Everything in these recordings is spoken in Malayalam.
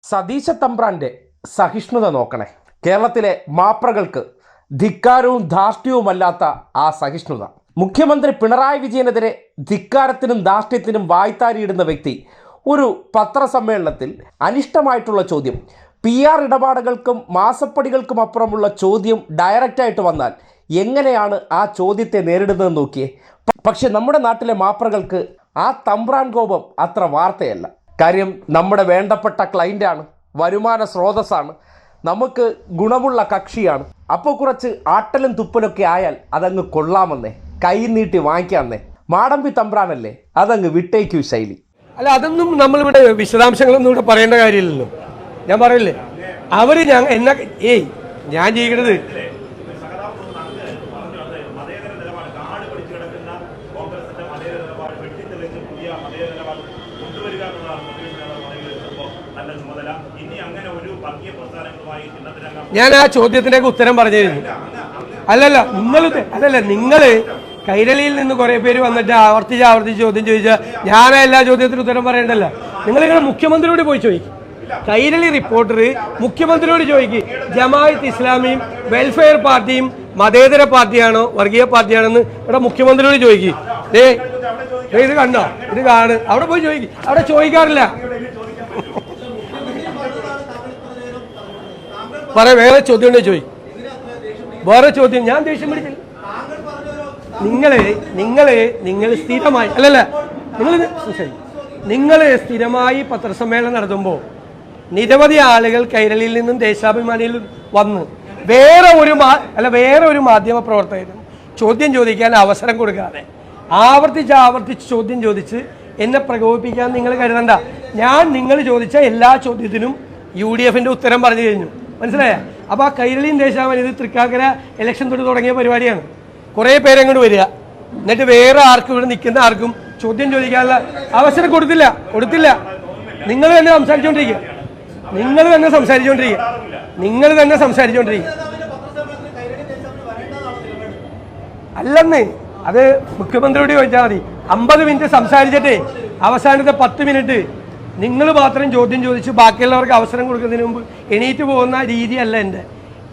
സതീശ തമ്പ്രാൻ്റെ സഹിഷ്ണുത നോക്കണേ. കേരളത്തിലെ മാപ്രകൾക്ക് ധിക്കാരവും ധാർഷ്ട്യവുമല്ലാത്ത ആ സഹിഷ്ണുത. മുഖ്യമന്ത്രി പിണറായി വിജയനെതിരെ ധിക്കാരത്തിനും ധാർഷ്ട്യത്തിനും വായ്ത്താരിയിടുന്ന വ്യക്തി ഒരു പത്രസമ്മേളനത്തിൽ അനിഷ്ടമായിട്ടുള്ള ചോദ്യം, PR ഇടപാടുകൾക്കും മാസപ്പടികൾക്കും അപ്പുറമുള്ള ചോദ്യം ഡയറക്റ്റായിട്ട് വന്നാൽ എങ്ങനെയാണ് ആ ചോദ്യത്തെ നേരിടുന്നതെന്ന് നോക്കിയേ. പക്ഷെ നമ്മുടെ നാട്ടിലെ മാപ്രകൾക്ക് ആ തമ്പ്രാൻ കോപം അത്ര വാർത്തയല്ല. കാര്യം നമ്മുടെ വേണ്ടപ്പെട്ട ക്ലൈൻ്റാണ്, വരുമാന സ്രോതസ്സാണ്, നമുക്ക് ഗുണമുള്ള കക്ഷിയാണ്. അപ്പോൾ കുറച്ച് ആട്ടലും തുപ്പലൊക്കെ ആയാൽ അതങ്ങ് കൊള്ളാമെന്നേ, കൈ നീട്ടി വാങ്ങിക്കാമെന്നേ. മാടമ്പി തമ്പ്രാനല്ലേ, അതങ്ങ് വിട്ടേക്കൂ ശൈലി. അല്ല, അതൊന്നും നമ്മളിവിടെ വിശദാംശങ്ങളൊന്നും ഇവിടെ പറയേണ്ട കാര്യമില്ലല്ലോ. ഞാൻ പറയില്ലേ, അവർ ഞാൻ ചെയ്യണത് ഞാൻ ആ ചോദ്യത്തിൻ്റെയൊക്കെ ഉത്തരം പറഞ്ഞു കഴിഞ്ഞു. നിങ്ങൾ കൈരളിയിൽ നിന്ന് കുറെ പേര് വന്നിട്ട് ആവർത്തിച്ച് ചോദ്യം ചോദിച്ചാൽ ഞാൻ എല്ലാ ചോദ്യത്തിനും ഉത്തരം പറയണ്ടല്ലോ. നിങ്ങളിങ്ങനെ മുഖ്യമന്ത്രിയോട് പോയി ചോദിക്കും. കൈരളി റിപ്പോർട്ടർ മുഖ്യമന്ത്രിയോട് ചോദിക്കും, ജമാഅത്ത് ഇസ്ലാമിയും വെൽഫെയർ പാർട്ടിയും മതേതര പാർട്ടിയാണോ വർഗീയ പാർട്ടിയാണെന്ന് ഇവിടെ മുഖ്യമന്ത്രിയോട് ചോദിക്കും. ഇത് കണ്ടോ, ഇത് കാണ്, അവിടെ പോയി ചോദിക്കും. അവിടെ ചോദിക്കാറില്ല. വേറെ ചോദ്യം ഉണ്ടോ ചോദിക്കും. വേറെ ചോദ്യം. ഞാൻ ദേഷ്യം പിടിച്ചില്ല. നിങ്ങൾ സ്ഥിരമായി നിങ്ങൾ സ്ഥിരമായി പത്രസമ്മേളനം നടത്തുമ്പോൾ നിരവധി ആളുകൾ കൈരളിയിൽ നിന്നും ദേശാഭിമാനിയിൽ വന്ന് വേറെ ഒരു മാധ്യമ പ്രവർത്തകനും ചോദ്യം ചോദിക്കാൻ അവസരം കൊടുക്കാതെ ആവർത്തിച്ച് ചോദ്യം ചോദിച്ച് എന്നെ പ്രകോപിപ്പിക്കാൻ നിങ്ങൾ കരുതണ്ട. ഞാൻ നിങ്ങൾ ചോദിച്ച എല്ലാ ചോദ്യത്തിനും UDFന്റെ ഉത്തരം പറഞ്ഞു കഴിഞ്ഞു. മനസ്സിലായ? അപ്പോൾ ആ കൈരളിയും ദേശാഭിമാനി ഇത് തൃക്കാക്കര ഇലക്ഷൻ തൊട്ട് തുടങ്ങിയ പരിപാടിയാണ്. കുറേ പേരങ്ങോട്ട് വരിക, എന്നിട്ട് വേറെ ആർക്കും ഇവിടെ നിൽക്കുന്ന ആർക്കും ചോദ്യം ചോദിക്കാനുള്ള അവസരം കൊടുത്തില്ല. നിങ്ങൾ തന്നെ സംസാരിച്ചുകൊണ്ടിരിക്കുക. അല്ലെന്ന് അത് മുഖ്യമന്ത്രിയോട് ചോദിച്ചാൽ മതി. 50 മിനിറ്റ് സംസാരിച്ചിട്ടേ അവസാനത്തെ 10 മിനിറ്റ് നിങ്ങൾ മാത്രം ചോദ്യം ചോദിച്ച് ബാക്കിയുള്ളവർക്ക് അവസരം കൊടുക്കുന്നതിന് മുമ്പ് എണീറ്റ് പോകുന്ന രീതിയല്ല എൻ്റെ.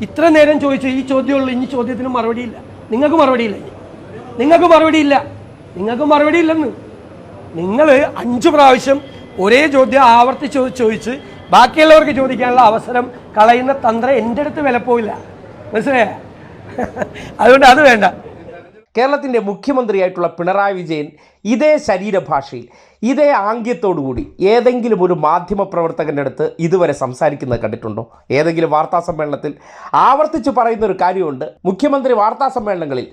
ഇത്ര നേരം ചോദിച്ചു ഈ ചോദ്യമുള്ളൂ, ഇനി ചോദ്യത്തിന് മറുപടിയില്ല. നിങ്ങൾക്ക് മറുപടിയില്ലെന്ന്. നിങ്ങൾ 5 പ്രാവശ്യം ഒരേ ചോദ്യം ആവർത്തിച്ച് ചോദിച്ച് ബാക്കിയുള്ളവർക്ക് ചോദിക്കാനുള്ള അവസരം കളയുന്ന തന്ത്രം എൻ്റെ അടുത്ത് വിലപ്പോയില്ല. മനസ്സിലായ? അതുകൊണ്ട് അത് വേണ്ട. കേരളത്തിൻ്റെ മുഖ്യമന്ത്രിയായിട്ടുള്ള പിണറായി വിജയൻ ഇതേ ശരീരഭാഷയിൽ ഇതേ ആംഗ്യത്തോടുകൂടി ഏതെങ്കിലും ഒരു മാധ്യമപ്രവർത്തകൻ്റെ അടുത്ത് ഇതുവരെ സംസാരിക്കുന്നത് കണ്ടിട്ടുണ്ടോ? ഏതെങ്കിലും വാർത്താ സമ്മേളനത്തിൽ ആവർത്തിച്ച് പറയുന്നൊരു കാര്യമുണ്ട്, മുഖ്യമന്ത്രി വാർത്താ സമ്മേളനങ്ങളിൽ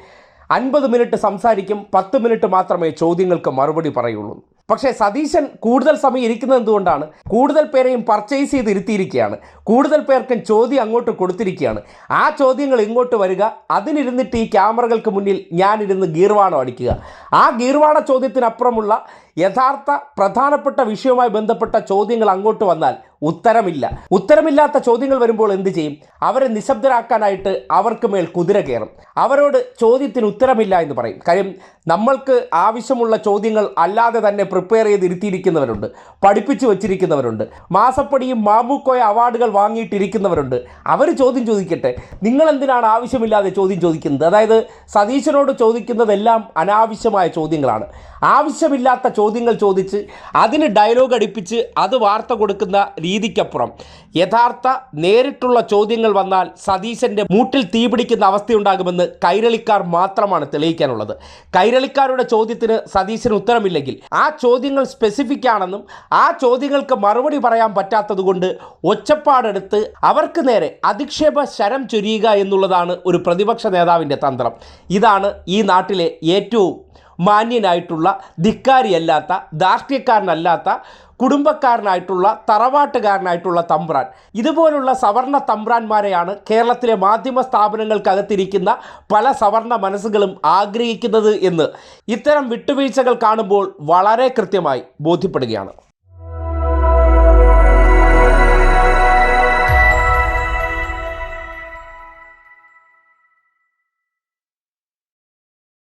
50 മിനിറ്റ് സംസാരിക്കും, 10 മിനിറ്റ് മാത്രമേ ചോദ്യങ്ങൾക്ക് മറുപടി പറയുള്ളൂ. പക്ഷേ സതീശൻ കൂടുതൽ സമയം ഇരിക്കുന്നത് എന്തുകൊണ്ടാണ്? കൂടുതൽ പേരെയും പർച്ചേസ് ചെയ്ത് ഇരുത്തിയിരിക്കുകയാണ്, കൂടുതൽ പേർക്കും ചോദ്യം അങ്ങോട്ട് കൊടുത്തിരിക്കുകയാണ്. ആ ചോദ്യങ്ങൾ ഇങ്ങോട്ട് വരിക, അതിനിരുന്നിട്ട് ഈ ക്യാമറകൾക്ക് മുന്നിൽ ഞാനിരുന്ന് ഗീർവാണം അടിക്കുക. ആ ഗീർവാണ ചോദ്യത്തിനപ്പുറമുള്ള യഥാർത്ഥ പ്രധാനപ്പെട്ട വിഷയവുമായി ബന്ധപ്പെട്ട ചോദ്യങ്ങൾ അങ്ങോട്ട് വന്നാൽ ഉത്തരമില്ലാത്ത ചോദ്യങ്ങൾ വരുമ്പോൾ എന്ത് ചെയ്യും? അവരെ നിശബ്ദരാക്കാനായിട്ട് അവർക്ക് മേൽ കുതിര കയറും. അവരോട് ചോദ്യത്തിന് ഉത്തരമില്ല എന്ന് പറയും. കാര്യം നമ്മൾക്ക് ആവശ്യമുള്ള ചോദ്യങ്ങൾ അല്ലാതെ തന്നെ പ്രിപ്പയർ ചെയ്ത് ഇരുത്തിയിരിക്കുന്നവരുണ്ട്, പഠിപ്പിച്ചു വച്ചിരിക്കുന്നവരുണ്ട്, മാസപ്പടിയും മാമൂക്കോയ അവാർഡുകൾ വാങ്ങിയിട്ടിരിക്കുന്നവരുണ്ട്. അവർ ചോദ്യം ചോദിക്കട്ടെ. നിങ്ങളെന്തിനാണ് ആവശ്യമില്ലാതെ ചോദ്യം ചോദിക്കുന്നത്? അതായത് സതീശനോട് ചോദിക്കുന്നതെല്ലാം അനാവശ്യമായ ചോദ്യങ്ങളാണ്. ആവശ്യമില്ലാത്ത ചോദ്യങ്ങൾ ചോദിച്ച് അതിന് ഡയലോഗ് അടിപ്പിച്ച് അത് വാർത്ത കൊടുക്കുന്ന രീതിക്കപ്പുറം യഥാർത്ഥ നേരിട്ടുള്ള ചോദ്യങ്ങൾ വന്നാൽ സതീശൻ്റെ മൂട്ടിൽ തീപിടിക്കുന്ന അവസ്ഥയുണ്ടാകുമെന്ന് കൈരളിക്കാർ മാത്രമാണ് തെളിയിക്കാനുള്ളത്. കൈരളിക്കാരുടെ ചോദ്യത്തിന് സതീശന് ഉത്തരമില്ലെങ്കിൽ ആ ചോദ്യങ്ങൾ സ്പെസിഫിക് ആണെന്നും ആ ചോദ്യങ്ങൾക്ക് മറുപടി പറയാൻ പറ്റാത്തതുകൊണ്ട് ഒച്ചപ്പാടെടുത്ത് അവർക്ക് നേരെ അധിക്ഷേപ ശരം ചൊരിയുക എന്നുള്ളതാണ് ഒരു പ്രതിപക്ഷ നേതാവിൻ്റെ തന്ത്രം. ഇതാണ് ഈ നാട്ടിലെ ഏറ്റവും മാന്യനായിട്ടുള്ള, ധിക്കാരിയല്ലാത്ത, ധാർഷ്ട്യക്കാരനല്ലാത്ത, കുടുംബക്കാരനായിട്ടുള്ള, തറവാട്ടുകാരനായിട്ടുള്ള തമ്പ്രാൻ. ഇതുപോലുള്ള സവർണ തമ്പ്രാന്മാരെയാണ് കേരളത്തിലെ മാധ്യമ സ്ഥാപനങ്ങൾക്കകത്തിരിക്കുന്ന പല സവർണ മനസ്സുകളും ആഗ്രഹിക്കുന്നത് എന്ന് ഇത്തരം വിട്ടുവീഴ്ചകൾ കാണുമ്പോൾ വളരെ കൃത്യമായി ബോധ്യപ്പെടുകയാണ്.